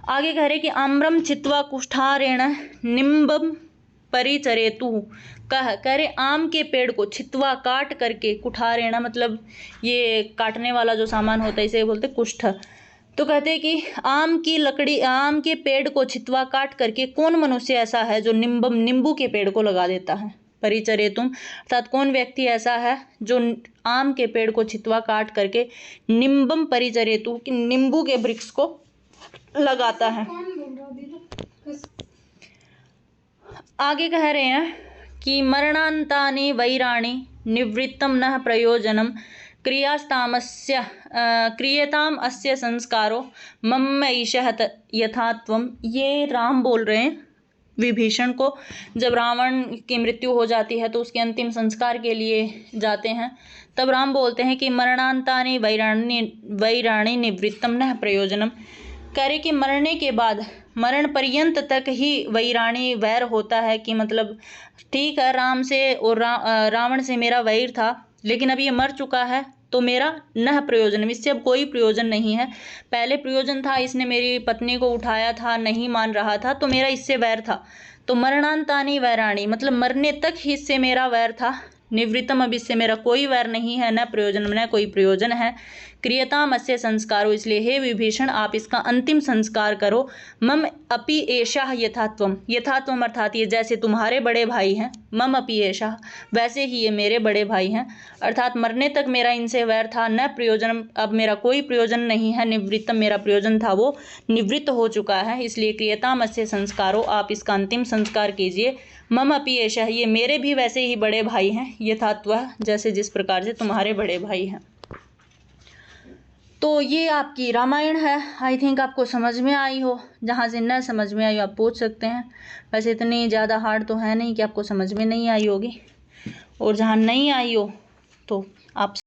आगे कह रहे कि आम्रम छित्वा कुष्ठारेण निम्बम परिचरेतु। कह रहे आम के पेड़ को छित्वा काट करके, कुठारेण मतलब ये काटने वाला जो सामान होता है इसे बोलते कुष्ठ। तो कहते हैं कि आम की लकड़ी, आम के पेड़ को छित्वा काट करके कौन मनुष्य ऐसा है जो निम्बम नींबू के पेड़ को लगा देता है। परिचरेतुम अर्थात कौन व्यक्ति ऐसा है जो आम के पेड़ को छित्वा काट करके निम्बम परिचरेतु कि नींबू के वृक्ष को लगाता है। आगे कह रहे हैं कि मरणांतानि वैराणि निवृत्तम न प्रयोजनम क्रियताम अस्य संस्कारो मम ईशः यथात्वम। ये राम बोल रहे हैं विभीषण को, जब रावण की मृत्यु हो जाती है तो उसके अंतिम संस्कार के लिए जाते हैं, तब राम बोलते हैं कि मरणांतानि वैराणि निवृत्तम न प्रयोजनम। कह रहे कि मरने के बाद, मरण पर्यंत तक ही वैराणी वैर होता है, कि मतलब ठीक है राम से और रावण से मेरा वैर था, लेकिन अब ये मर चुका है तो मेरा न प्रयोजन, इससे अब कोई प्रयोजन नहीं है। पहले प्रयोजन था, इसने मेरी पत्नी को उठाया था, नहीं मान रहा था, तो मेरा इससे वैर था। तो मरणांतानि वैराणी मतलब मरने तक ही इससे मेरा वैर था। निवृत्तम अब इससे मेरा कोई वैर नहीं है, न प्रयोजन, न कोई प्रयोजन है। क्रियताम अस्य संस्कारो, इसलिए हे विभीषण आप इसका अंतिम संस्कार करो। मम अपि एषः यथात्वम, यथात्वम अर्थात ये जैसे तुम्हारे बड़े भाई हैं, मम अपि एषः वैसे ही ये मेरे बड़े भाई हैं। अर्थात मरने तक मेरा इनसे वैर था, न प्रयोजन अब मेरा कोई प्रयोजन नहीं है, निवृत्तम मेरा प्रयोजन था वो निवृत्त हो चुका है, इसलिए क्रियताम अस्य संस्कारो आप इसका अंतिम संस्कार कीजिए। मम अपि एषः ये मेरे भी वैसे ही बड़े भाई हैं, यथात्वः जैसे जिस प्रकार से तुम्हारे बड़े भाई हैं। तो ये आपकी रामायण है। आई थिंक आपको समझ में आई हो, जहाँ से न समझ में आई आप पूछ सकते हैं। वैसे इतनी ज़्यादा हार्ड तो है नहीं कि आपको समझ में नहीं आई होगी, और जहाँ नहीं आई हो तो आप